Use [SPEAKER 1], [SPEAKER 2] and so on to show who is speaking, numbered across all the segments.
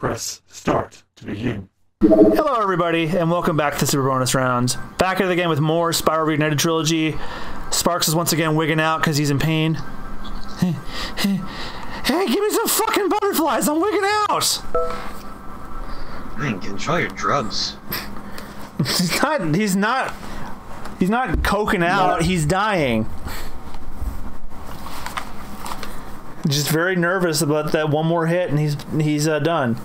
[SPEAKER 1] Press start to begin.
[SPEAKER 2] Hello everybody, and welcome back to Super Bonus Round. Back at it again with more Spyro Reignited Trilogy. Sparks is once again wigging out because he's in pain. Hey, give me some fucking butterflies, I'm wigging out!
[SPEAKER 3] Man, control your drugs.
[SPEAKER 2] He's not coking out, he's dying. Just very nervous about that one more hit and he's done.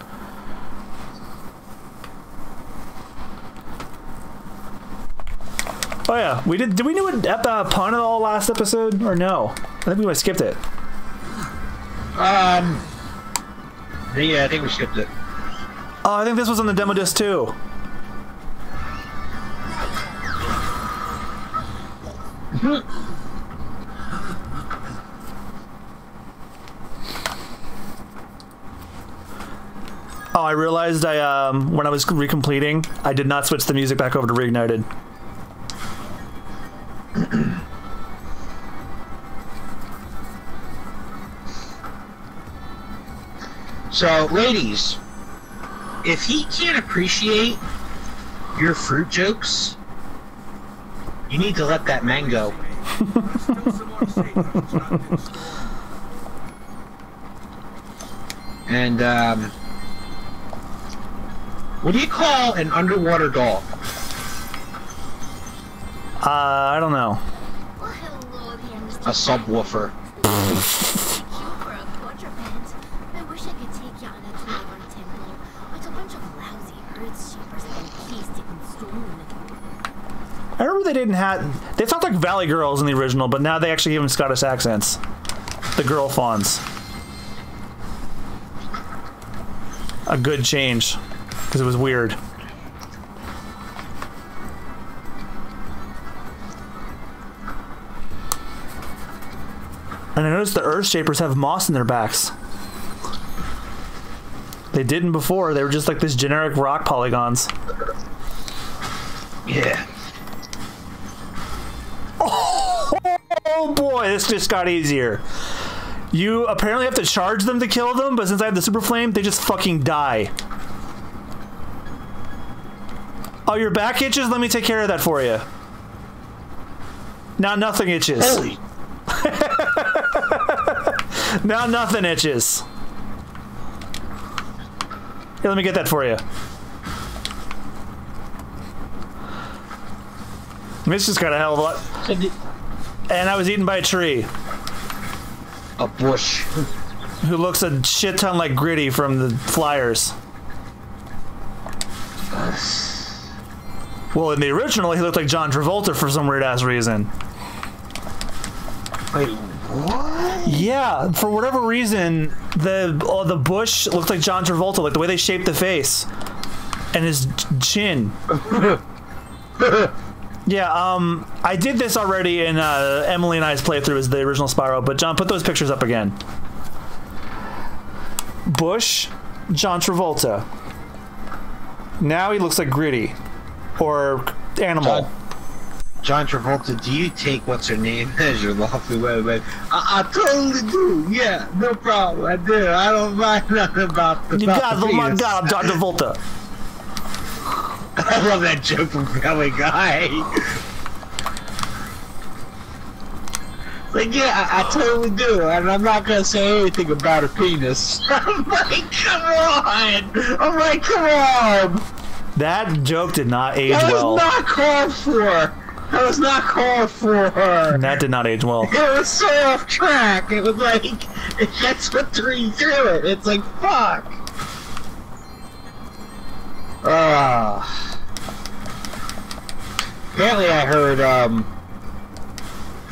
[SPEAKER 2] Oh yeah, did we do a pun at all last episode or no? I think we might have skipped it.
[SPEAKER 3] Yeah, I think we skipped it.
[SPEAKER 2] Oh, I think this was on the demo disc too. Oh, I realized when I was recompleting, I did not switch the music back over to Reignited.
[SPEAKER 3] So, ladies, if he can't appreciate your fruit jokes, you need to let that man go. And, what do you call an underwater dog?
[SPEAKER 2] I don't know.
[SPEAKER 3] A subwoofer.
[SPEAKER 2] I remember they talked like Valley Girls in the original, but now they actually give them Scottish accents. The girl fawns. A good change, because it was weird. And I noticed the Earth Shapers have moss in their backs. They didn't before, they were just like this generic rock polygons.
[SPEAKER 3] Yeah.
[SPEAKER 2] Oh boy, this just got easier. You apparently have to charge them to kill them, but since I have the super flame, they just fucking die. Oh, your back itches? Let me take care of that for you. Now nothing itches.
[SPEAKER 3] Holy.
[SPEAKER 2] Now nothing itches. Here, let me get that for you. This just got a hell of a lot. And I was eaten by a tree.
[SPEAKER 3] A bush.
[SPEAKER 2] Who looks a shit ton like Gritty from the Flyers. Well, in the original, he looked like John Travolta for some weird ass reason.
[SPEAKER 3] Wait, what?
[SPEAKER 2] Yeah, for whatever reason, the bush looked like John Travolta, like the way they shaped the face and his chin. Yeah, I did this already in Emily and I's playthrough as the original Spyro, but John, put those pictures up again. Bush, John Travolta. Now he looks like Gritty. Or Animal.
[SPEAKER 3] John Travolta, do you take what's her name as your lawful way? I totally do, yeah, no problem, I do. I don't mind nothing about the
[SPEAKER 2] You got the my God, John Travolta.
[SPEAKER 3] I love that joke from Family Guy. Like, yeah, I totally do, and I'm not gonna say anything about her penis. I'm like, come on!
[SPEAKER 2] That joke did not age well.
[SPEAKER 3] That was not called for! That was not called for her!
[SPEAKER 2] That did not age well.
[SPEAKER 3] It was so off track, it was like, that's what threw you through it, it's like, fuck! Apparently I heard,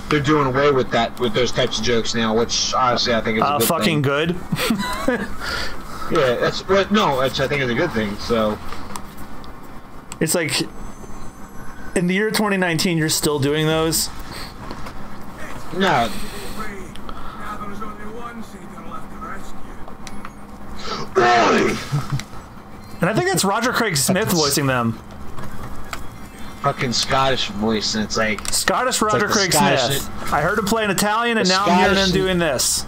[SPEAKER 3] they're doing away with those types of jokes now, which honestly I think is a good
[SPEAKER 2] fucking
[SPEAKER 3] thing.
[SPEAKER 2] good?
[SPEAKER 3] Yeah, I think is a good thing, so.
[SPEAKER 2] It's like, in the year 2019, you're still doing those?
[SPEAKER 3] No.
[SPEAKER 2] And I think that's Roger Craig Smith voicing them.
[SPEAKER 3] Fucking Scottish voice, and it's like
[SPEAKER 2] Scottish Roger
[SPEAKER 3] like
[SPEAKER 2] Craig Smith. I heard him play in Italian, and now I'm hearing him doing this.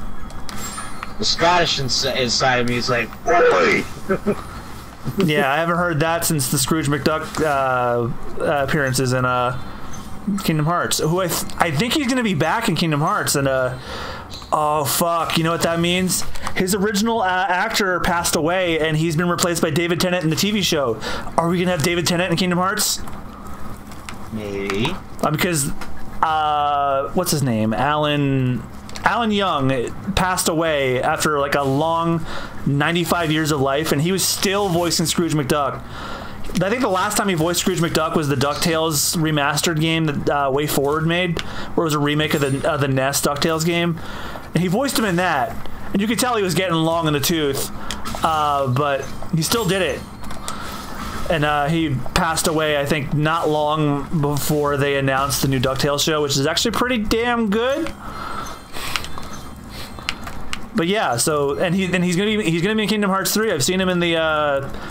[SPEAKER 3] The Scottish inside of me is like, "Oi!"
[SPEAKER 2] Yeah, I haven't heard that since the Scrooge McDuck appearances in Kingdom Hearts. Who I think he's gonna be back in Kingdom Hearts, and oh fuck, you know what that means? His original actor passed away, and he's been replaced by David Tennant in the TV show. Are we gonna have David Tennant in Kingdom Hearts?
[SPEAKER 3] Maybe.
[SPEAKER 2] Because what's his name? Alan Young passed away after like a long 95 years of life, and he was still voicing Scrooge McDuck. I think the last time he voiced Scrooge McDuck was the DuckTales remastered game that Way Forward made, where it was a remake of the NES DuckTales game. And he voiced him in that. And you could tell he was getting long in the tooth, but he still did it. And he passed away, I think, not long before they announced the new DuckTales show, which is actually pretty damn good. But yeah, so he's gonna be in Kingdom Hearts 3. I've seen him in the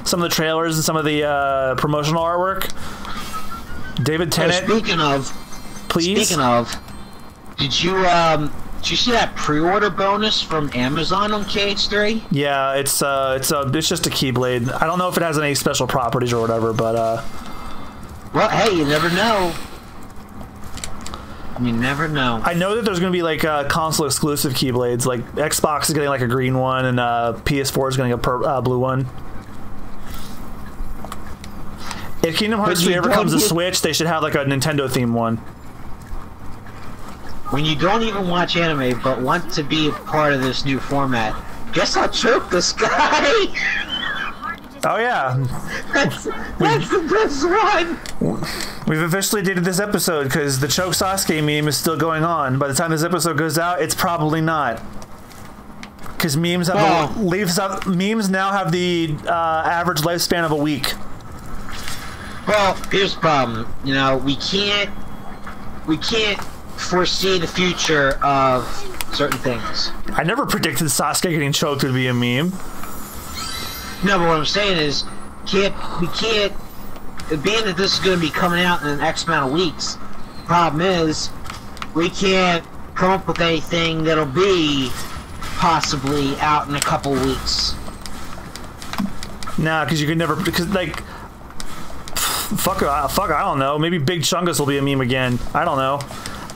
[SPEAKER 2] some of the trailers and some of the promotional artwork. David Tennant.
[SPEAKER 3] Speaking of, did you see that pre-order bonus from Amazon on KH3?
[SPEAKER 2] Yeah, it's just a Keyblade. I don't know if it has any special properties or whatever, but
[SPEAKER 3] well, hey, you never know. You never know.
[SPEAKER 2] I know that there's going to be like console exclusive Keyblades. Like Xbox is getting like a green one, and PS4 is getting a blue one. If Kingdom Hearts 3 ever comes to Switch, they should have like a Nintendo themed one.
[SPEAKER 3] When you don't even watch anime but want to be a part of this new format, guess I'll choke this guy.
[SPEAKER 2] Oh yeah,
[SPEAKER 3] that's the best one.
[SPEAKER 2] We've officially dated this episode because the choke Sasuke meme is still going on. By the time this episode goes out, it's probably not, because memes now have the average lifespan of a week.
[SPEAKER 3] Well, here's the problem. You know, we can't foresee the future of certain things.
[SPEAKER 2] I never predicted Sasuke getting choked would be a meme.
[SPEAKER 3] No, but what I'm saying is, we can't, being that this is going to be coming out in an X amount of weeks, problem is, we can't come up with anything that'll be possibly out in a couple weeks.
[SPEAKER 2] Nah, because you could never, because like, fuck, I don't know, maybe Big Chungus will be a meme again. I don't know.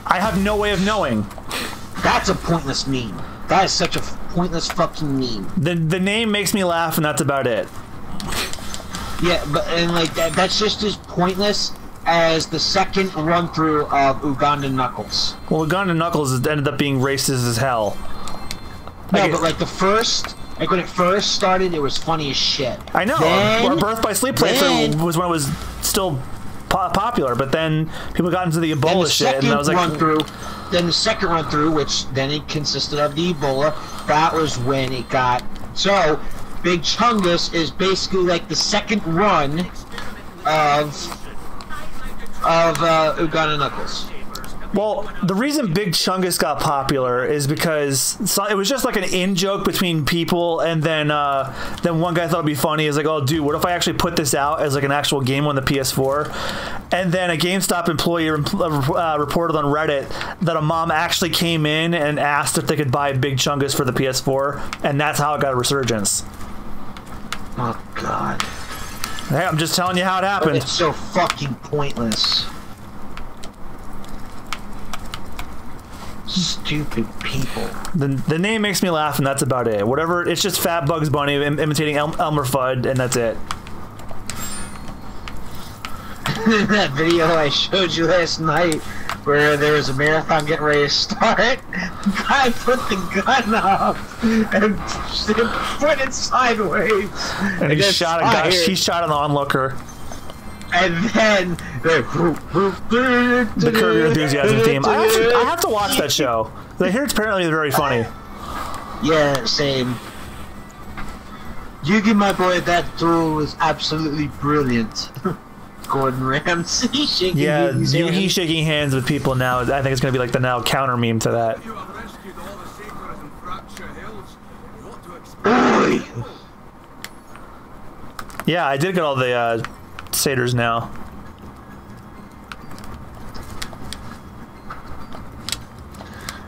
[SPEAKER 2] I have no way of knowing.
[SPEAKER 3] That's a pointless meme. That is such a pointless fucking meme.
[SPEAKER 2] The name makes me laugh, and that's about it.
[SPEAKER 3] Yeah, but and like that's just as pointless as the second run through of Ugandan Knuckles.
[SPEAKER 2] Well, Ugandan Knuckles ended up being racist as hell.
[SPEAKER 3] No, but like the first, like when it first started, it was funny as shit.
[SPEAKER 2] I know. Our Birth by Sleep playthrough was when it was still popular, but then people got into the Ebola shit, and I was like,
[SPEAKER 3] then the second run through, which then it consisted of the Ebola, that was when it got. So, Big Chungus is basically like the second run of Ugandan Knuckles.
[SPEAKER 2] Well, the reason Big Chungus got popular is because it was just like an in-joke between people, and then one guy thought it'd be funny. Is like, oh, dude, what if I actually put this out as like an actual game on the PS4? And then a GameStop employee reported on Reddit that a mom actually came in and asked if they could buy Big Chungus for the PS4, and that's how it got a resurgence.
[SPEAKER 3] Oh, God.
[SPEAKER 2] Hey, I'm just telling you how it happened.
[SPEAKER 3] It's so fucking pointless. Stupid people.
[SPEAKER 2] The name makes me laugh, and that's about it. Whatever, it's just Fat Bugs Bunny imitating Elmer Fudd, and that's it.
[SPEAKER 3] That video I showed you last night, where there was a marathon getting ready to start, the guy put the gun up and put it sideways,
[SPEAKER 2] and he shot a guy. He shot an onlooker.
[SPEAKER 3] And then
[SPEAKER 2] the Curb Your Enthusiasm theme. I have to watch that show. I hear it's apparently very funny.
[SPEAKER 3] Yeah, same. Yugi, my boy, that duel was absolutely brilliant. Gordon Ramsay shaking
[SPEAKER 2] Yugi shaking hands with people now. I think it's going to be like the now counter meme to that. Yeah, I did get all the satyrs now.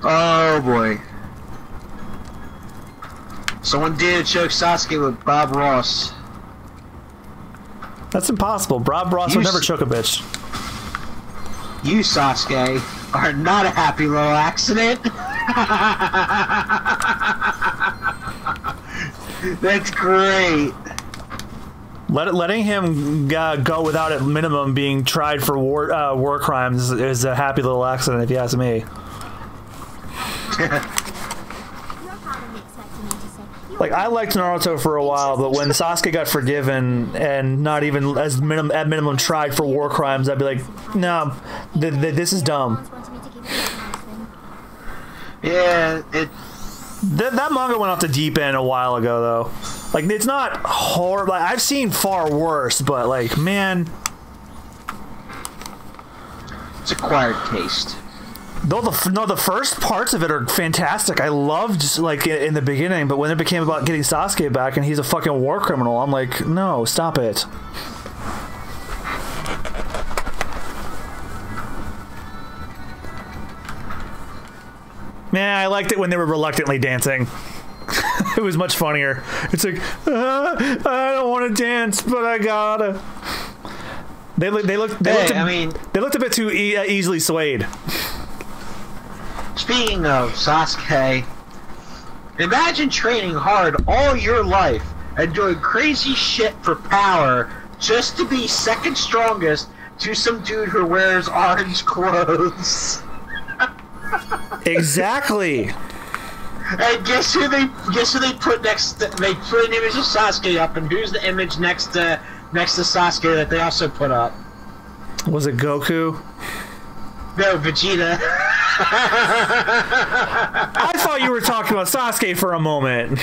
[SPEAKER 3] Oh boy. Someone did choke Sasuke with Bob Ross.
[SPEAKER 2] That's impossible. Bob Ross would never choke a bitch.
[SPEAKER 3] You, Sasuke, are not a happy little accident. That's great.
[SPEAKER 2] Letting him go without at minimum being tried for war crimes is a happy little accident, if you ask me. Like, I liked Naruto for a while, but when Sasuke got forgiven and not even at minimum tried for war crimes, I'd be like, no, this is dumb.
[SPEAKER 3] Yeah,
[SPEAKER 2] that manga went off the deep end a while ago, though. Like, it's not horrible. Like, I've seen far worse, but, like, man,
[SPEAKER 3] it's acquired taste.
[SPEAKER 2] No, the first parts of it are fantastic. I loved, like, in the beginning, but when it became about getting Sasuke back and he's a fucking war criminal, I'm like, no, stop it. Man, I liked it when they were reluctantly dancing. It was much funnier. It's like, I don't want to dance, but I gotta. They looked a bit too easily swayed.
[SPEAKER 3] Speaking of Sasuke, imagine training hard all your life and doing crazy shit for power just to be second strongest to some dude who wears orange clothes.
[SPEAKER 2] Exactly.
[SPEAKER 3] And guess who they put next? They put an image of Sasuke up, and who's the image next to Sasuke that they also put up?
[SPEAKER 2] Was it Goku?
[SPEAKER 3] No, Vegeta.
[SPEAKER 2] I thought you were talking about Sasuke for a moment.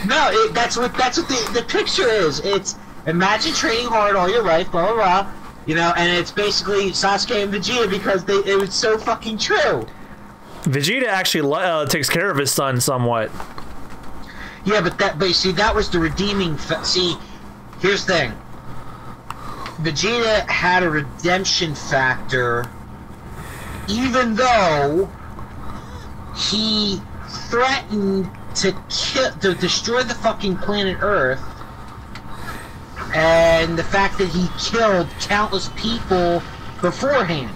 [SPEAKER 3] No, that's what the picture is. It's imagine training hard all your life, blah blah blah. You know, and it's basically Sasuke and Vegeta because it was so fucking true.
[SPEAKER 2] Vegeta actually takes care of his son somewhat.
[SPEAKER 3] Yeah, but you see, that was the redeeming. See, here's the thing. Vegeta had a redemption factor, even though he threatened to destroy the fucking planet Earth, and the fact that he killed countless people beforehand.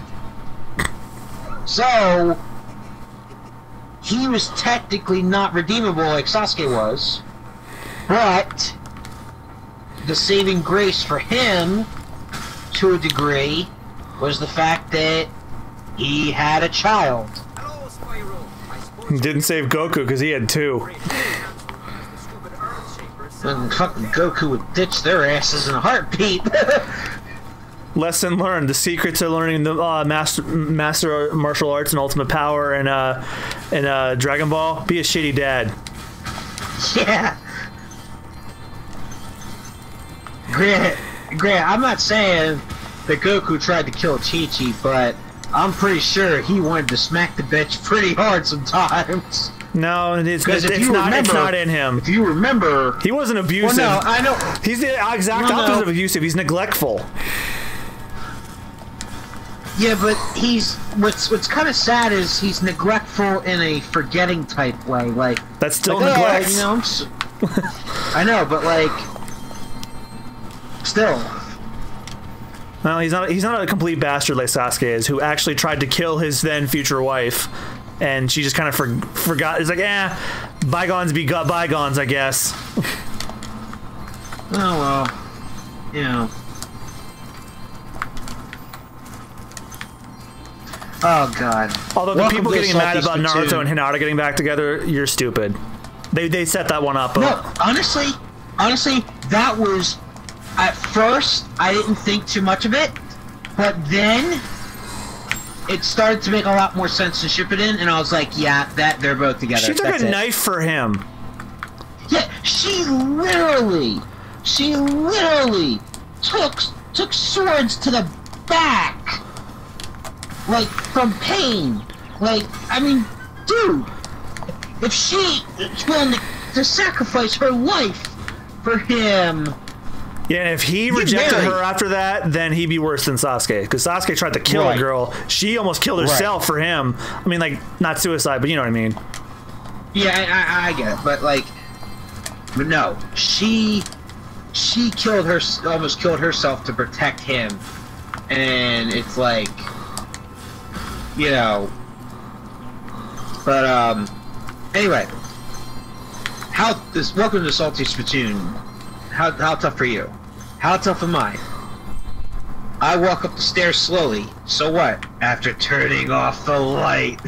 [SPEAKER 3] So he was technically not redeemable like Sasuke was, but the saving grace for him, to a degree, was the fact that he had a child.
[SPEAKER 4] Hello, Spyro.
[SPEAKER 2] Didn't save Goku because he had two.
[SPEAKER 3] And fucking Goku would ditch their asses in a heartbeat.
[SPEAKER 2] Lesson learned: the secret to learning the master martial arts and ultimate power and Dragon Ball: be a shitty dad.
[SPEAKER 3] Yeah. Grant, I'm not saying that Goku tried to kill Chi-Chi, but I'm pretty sure he wanted to smack the bitch pretty hard sometimes.
[SPEAKER 2] No, it's not in him.
[SPEAKER 3] If you remember,
[SPEAKER 2] he wasn't abusive.
[SPEAKER 3] Well, no, I know.
[SPEAKER 2] He's the exact opposite of abusive. He's neglectful.
[SPEAKER 3] Yeah, but what's kind of sad is he's neglectful in a forgetting type way. Like
[SPEAKER 2] that's still
[SPEAKER 3] like,
[SPEAKER 2] neglect.
[SPEAKER 3] You know, I know, but like, still.
[SPEAKER 2] Well, he's not a complete bastard like Sasuke is, who actually tried to kill his then future wife, and she just kind of forgot. It's like, bygones be bygones, I guess.
[SPEAKER 3] Oh well, you know. Oh god.
[SPEAKER 2] Although the people getting mad about Naruto and Hinata getting back together, you're stupid. They set that one up.
[SPEAKER 3] No, honestly, that was, at first I didn't think too much of it, but then it started to make a lot more sense to ship it in, and I was like, yeah, they're both together.
[SPEAKER 2] She took a knife for him.
[SPEAKER 3] Yeah, she literally took swords to the back. Like, from pain. Like, I mean, dude, if she's willing to sacrifice her life for him.
[SPEAKER 2] Yeah, and if he rejected her after that, then he'd be worse than Sasuke. Because Sasuke tried to kill a girl. She almost killed herself for him. I mean, like, not suicide, but you know what I mean.
[SPEAKER 3] Yeah, I get it. But, like, But no, she killed her, almost killed herself to protect him, and it's like, you know. But anyway, welcome to Salty Spittoon. How tough are you? How tough am I? I walk up the stairs slowly. So what? After turning off the light.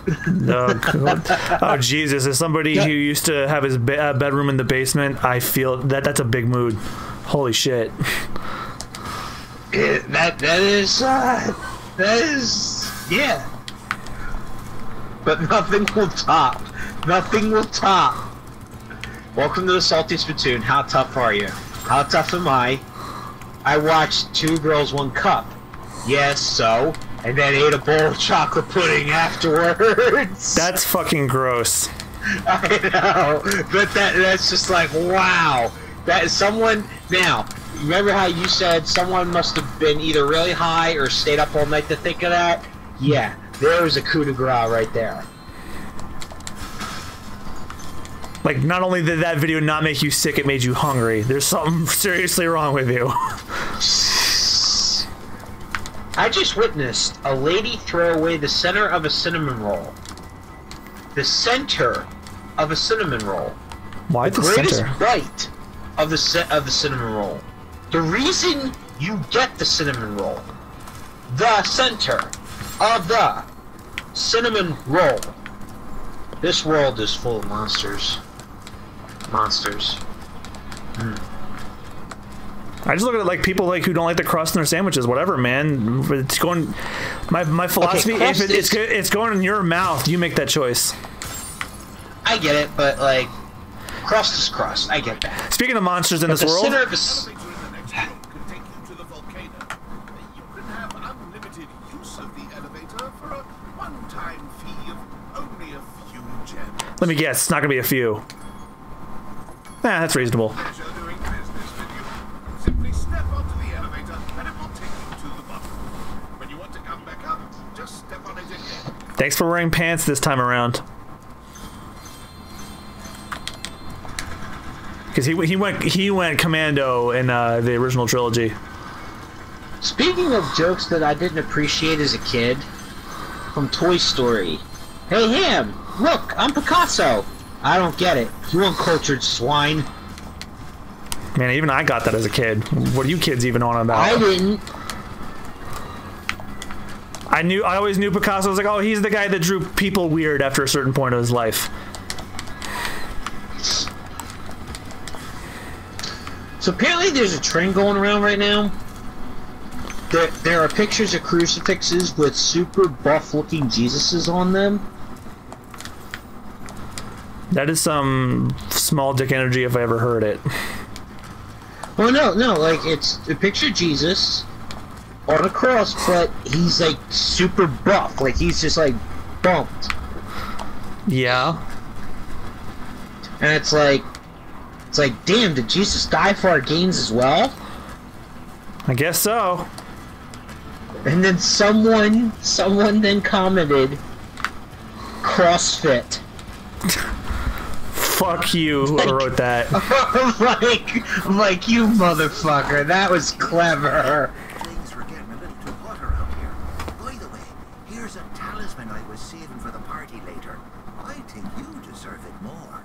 [SPEAKER 2] Oh Jesus! As somebody who used to have his bedroom in the basement, I feel that's a big mood. Holy shit!
[SPEAKER 3] That is yeah. But nothing will top. Nothing will top. Welcome to the Salty Spittoon. How tough are you? How tough am I? I watched Two Girls, One Cup. Yes, so. And then ate a bowl of chocolate pudding afterwards.
[SPEAKER 2] That's fucking gross.
[SPEAKER 3] I know. But that's just like, wow. That is someone... Now, remember how you said someone must have been either really high or stayed up all night to think of that? Yeah. There was a coup de grace right there.
[SPEAKER 2] Like, not only did that video not make you sick, it made you hungry. There's something seriously wrong with you.
[SPEAKER 3] I just witnessed a lady throw away the center of a cinnamon roll. The center of a cinnamon roll.
[SPEAKER 2] Why the
[SPEAKER 3] greatest
[SPEAKER 2] center?
[SPEAKER 3] bite of the cinnamon roll. The reason you get the cinnamon roll. The center of the cinnamon roll. This world is full of monsters. Monsters.
[SPEAKER 2] I just look at it like people like who don't like the crust in their sandwiches. Whatever, man. It's going. My philosophy:
[SPEAKER 3] okay,
[SPEAKER 2] if it's going in your mouth, you make that choice.
[SPEAKER 3] I get it, but like, crust is crust. I get that.
[SPEAKER 2] Speaking of monsters in this world.
[SPEAKER 3] Center of
[SPEAKER 2] Let me guess, it's not gonna be a few. Nah, that's reasonable.
[SPEAKER 4] Simply step onto the elevator and it will take you to the bottom. When you want to come back up, just step on it again.
[SPEAKER 2] Thanks for wearing pants this time around. Because he went commando in the original trilogy.
[SPEAKER 3] Speaking of jokes that I didn't appreciate as a kid, from Toy Story. Hey Ham, look, I'm Picasso. I don't get it. You uncultured swine.
[SPEAKER 2] Man, even I got that as a kid. What are you kids even on about?
[SPEAKER 3] I didn't.
[SPEAKER 2] I always knew Picasso was like, oh, he's the guy that drew people weird after a certain point of his life.
[SPEAKER 3] So apparently there's a trend going around right now. There are pictures of crucifixes with super buff-looking Jesuses on them.
[SPEAKER 2] That is some small dick energy if I ever heard it.
[SPEAKER 3] Well, no, like, it's a picture of Jesus on a cross, but he's, like, super buff. Like, he's just, like, bumped.
[SPEAKER 2] Yeah.
[SPEAKER 3] And it's like, damn, did Jesus die for our gains as well?
[SPEAKER 2] I guess so.
[SPEAKER 3] And then someone then commented, CrossFit.
[SPEAKER 2] Fuck you, whoever wrote that.
[SPEAKER 3] like, you motherfucker, that was clever.
[SPEAKER 5] Things were getting a little too hot around here. By the way, here's a talisman I was saving for the party later. I think you deserve it more.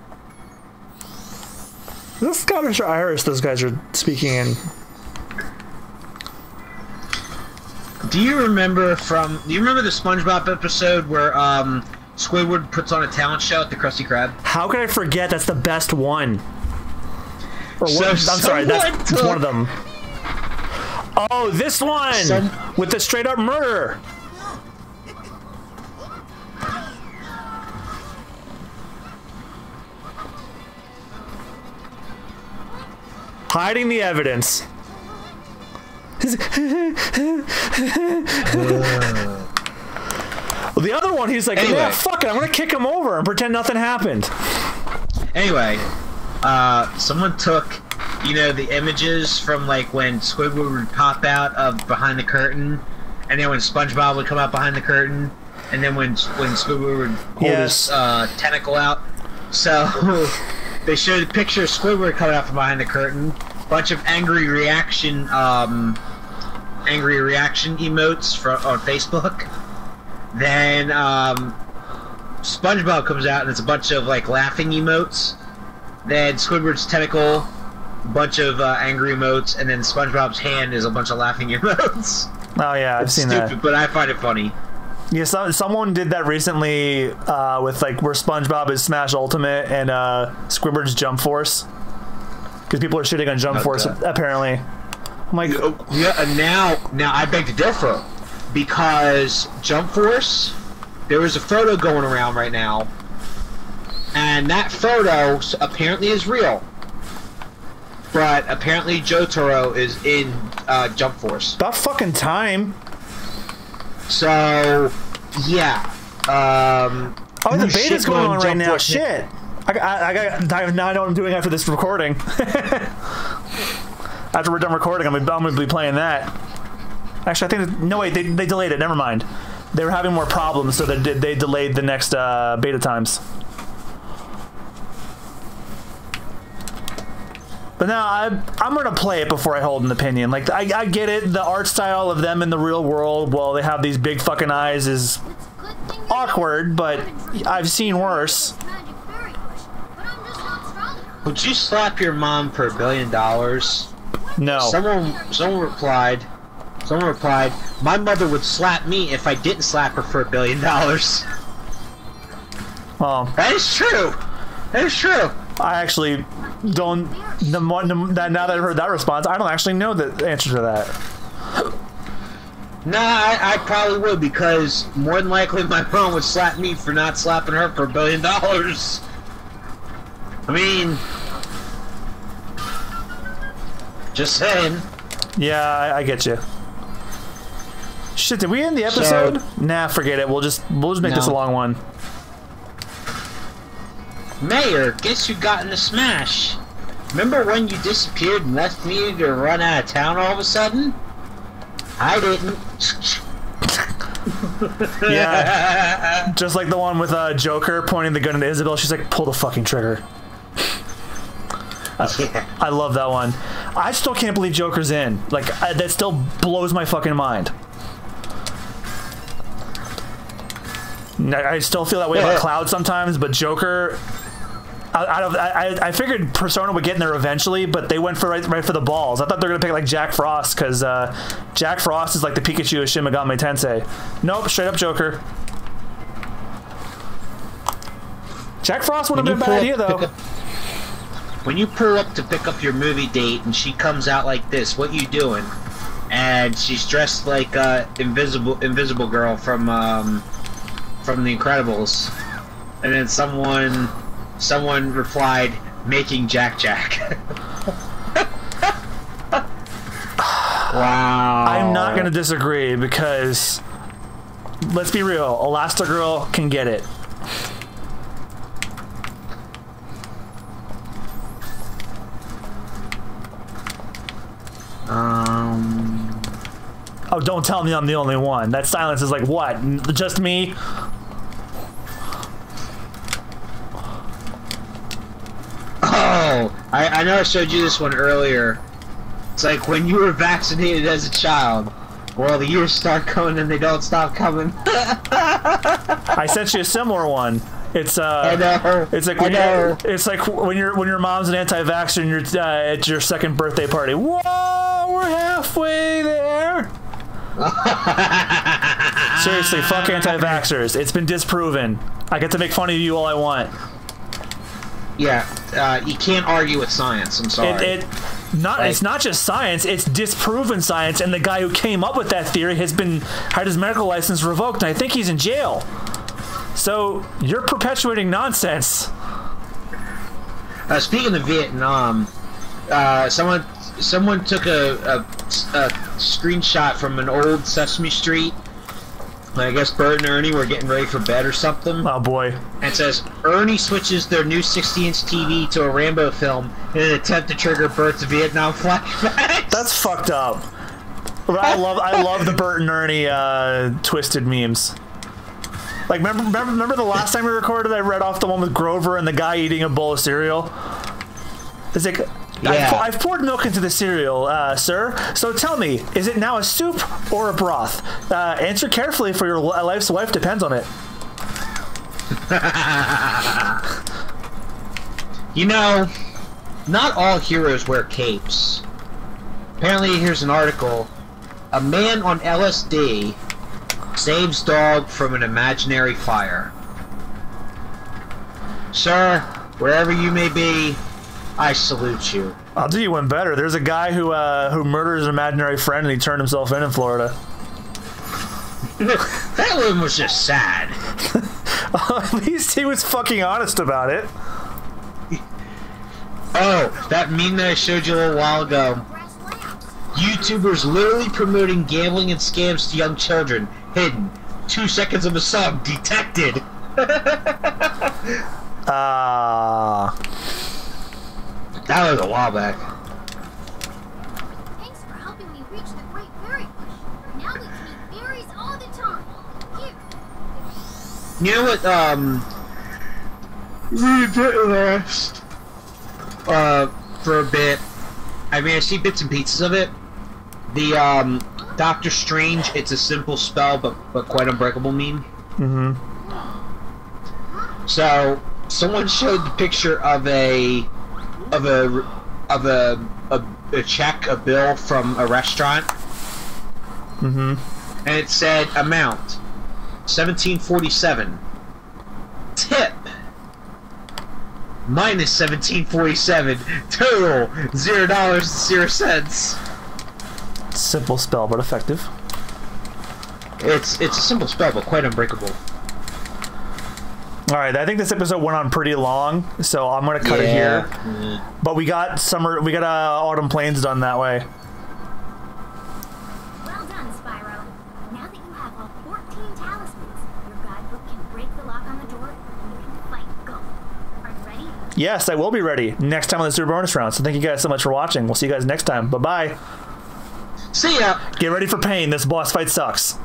[SPEAKER 2] This is Scottish or Irish those guys are speaking in.
[SPEAKER 3] Do you remember the SpongeBob episode where Squidward puts on a talent show at the Krusty Krab?
[SPEAKER 2] How could I forget? That's the best one. Or
[SPEAKER 3] So
[SPEAKER 2] one, I'm sorry, that's
[SPEAKER 3] took-
[SPEAKER 2] one of them. Oh, this one! With the straight up murder! Hiding the evidence. Well, the other one, he's like,
[SPEAKER 3] Anyway.
[SPEAKER 2] yeah, fuck it, I'm gonna kick him over and pretend nothing happened.
[SPEAKER 3] Anyway, someone took, the images from, like, when Squidward would pop out of behind the curtain, and then when SpongeBob would come out behind the curtain, and then when Squidward would hold his tentacle out. So, they showed a picture of Squidward coming out from behind the curtain. Bunch of angry reaction emotes on Facebook. Then SpongeBob comes out and it's a bunch of like laughing emotes. Then Squidward's tentacle, a bunch of angry emotes, and then SpongeBob's hand is a bunch of laughing emotes.
[SPEAKER 2] Oh yeah, I've seen
[SPEAKER 3] stupid,
[SPEAKER 2] that.
[SPEAKER 3] But I find it funny.
[SPEAKER 2] Yeah, someone did that recently with like where SpongeBob is Smash Ultimate and Squidward's Jump Force. Because people are shitting on Jump Force apparently. I'm like,
[SPEAKER 3] yeah, and now I beg to differ, because Jump Force, there is a photo going around right now, and that photo apparently is real. But apparently Jotaro is in Jump Force.
[SPEAKER 2] about fucking time.
[SPEAKER 3] So, yeah.
[SPEAKER 2] Oh, the beta's going on right now.
[SPEAKER 3] Force.
[SPEAKER 2] Shit. I now know what I'm doing after this recording. After we're done recording, I'm gonna be playing that. Actually, I think no wait, they delayed it. Never mind. They were having more problems, so they delayed the next beta times. But now I'm gonna play it before I hold an opinion. Like I get it, the art style of them in the real world, while they have these big fucking eyes, is awkward, but I've seen worse.
[SPEAKER 3] Would you slap your mom for $1 billion?
[SPEAKER 2] No.
[SPEAKER 3] Someone replied, my mother would slap me if I didn't slap her for $1 billion.
[SPEAKER 2] Well,
[SPEAKER 3] That is true. That is true.
[SPEAKER 2] I actually don't. Now that I've heard that response, I don't actually know the answer to that.
[SPEAKER 3] Nah, I probably would, because more than likely my mom would slap me for not slapping her for $1 billion. I mean, just saying.
[SPEAKER 2] Yeah, I get you. Shit, did we end the episode? Nah, forget it. We'll just make this a long one.
[SPEAKER 3] Mayor, guess who got in the smash? Remember when you disappeared and left me to run out of town all of a sudden? I didn't.
[SPEAKER 2] Yeah. Just like the one with Joker pointing the gun at Isabel. She's like, pull the fucking trigger.
[SPEAKER 3] Yeah.
[SPEAKER 2] I love that one. I still can't believe Joker's in. Like, that still blows my fucking mind. I still feel that way about Cloud sometimes, but Joker... I figured Persona would get in there eventually, but they went for right for the balls. I thought they were gonna pick like Jack Frost, because Jack Frost is like the Pikachu of Shin Megami Tensei. Nope, straight up Joker. Jack Frost would have been a bad idea though.
[SPEAKER 3] When you pull up to pick up your movie date and she comes out like this, what you doing? And she's dressed like Invisible Girl from The Incredibles, and then someone replied, making Jack. Wow.
[SPEAKER 2] I'm not gonna disagree, because let's be real, Elastigirl can get it. Oh, don't tell me I'm the only one. That silence is like, what? Just me?
[SPEAKER 3] Oh, I know I showed you this one earlier. It's like when you were vaccinated as a child. Well, the years start coming and they don't stop coming.
[SPEAKER 2] I sent you a similar one. It's
[SPEAKER 3] I know.
[SPEAKER 2] It's like when your mom's an anti-vaxxer and you're at your second birthday party. Whoa, we're halfway there. Seriously, fuck anti-vaxxers. It's been disproven. I get to make fun of you all I want.
[SPEAKER 3] Yeah, you can't argue with science. I'm sorry.
[SPEAKER 2] It's not just science, it's disproven science, and the guy who came up with that theory had his medical license revoked, and I think he's in jail. So you're perpetuating nonsense.
[SPEAKER 3] Speaking of Vietnam, someone took a screenshot from an old Sesame Street. I guess Bert and Ernie were getting ready for bed or something.
[SPEAKER 2] Oh boy.
[SPEAKER 3] And it says, Ernie switches their new 60-inch TV to a Rambo film in an attempt to trigger Bert's Vietnam flashbacks.
[SPEAKER 2] That's fucked up. I love the Bert and Ernie twisted memes. Like, remember the last time we recorded, I read off the one with Grover and the guy eating a bowl of cereal? It's like,
[SPEAKER 3] Yeah.
[SPEAKER 2] I've poured milk into the cereal, sir. So tell me, is it now a soup or a broth? Answer carefully, for your life's wife depends on it.
[SPEAKER 3] You know, not all heroes wear capes. Apparently, here's an article. A man on LSD saves dog from an imaginary fire. Sir, wherever you may be, I salute you.
[SPEAKER 2] I'll do you one better. There's a guy who murders an imaginary friend and he turned himself in Florida.
[SPEAKER 3] That one was just sad.
[SPEAKER 2] At least he was fucking honest about it.
[SPEAKER 3] Oh, that meme that I showed you a little while ago. YouTubers literally promoting gambling and scams to young children. Hidden. 2 seconds of a sub. Detected. That was a while back.
[SPEAKER 6] Thanks for helping me reach the Great Berry Bush. Now we can eat berries all the time. Here.
[SPEAKER 3] You know what, we did last, for a bit. I mean, I see bits and pieces of it. The, Doctor Strange, it's a simple spell, but quite unbreakable meme.
[SPEAKER 2] Mm-hmm.
[SPEAKER 3] So, someone showed the picture of a check, a bill from a restaurant.
[SPEAKER 2] Mm-hmm.
[SPEAKER 3] And it said amount $17.47. Tip minus $17.47. Total $0.00.
[SPEAKER 2] Simple spell, but effective.
[SPEAKER 3] It's a simple spell, but quite unbreakable.
[SPEAKER 2] All right, I think this episode went on pretty long, so I'm gonna cut it here. But we got Autumn Plains done that way.
[SPEAKER 6] Well done, Spyro. Now that you have all 14 talismans, your guidebook can break the lock on the door and you can fight Go. Are you ready?
[SPEAKER 2] Yes, I will be ready next time on the Super Bonus Round. So thank you guys so much for watching. We'll see you guys next time. Bye bye.
[SPEAKER 3] See ya.
[SPEAKER 2] Get ready for pain. This boss fight sucks.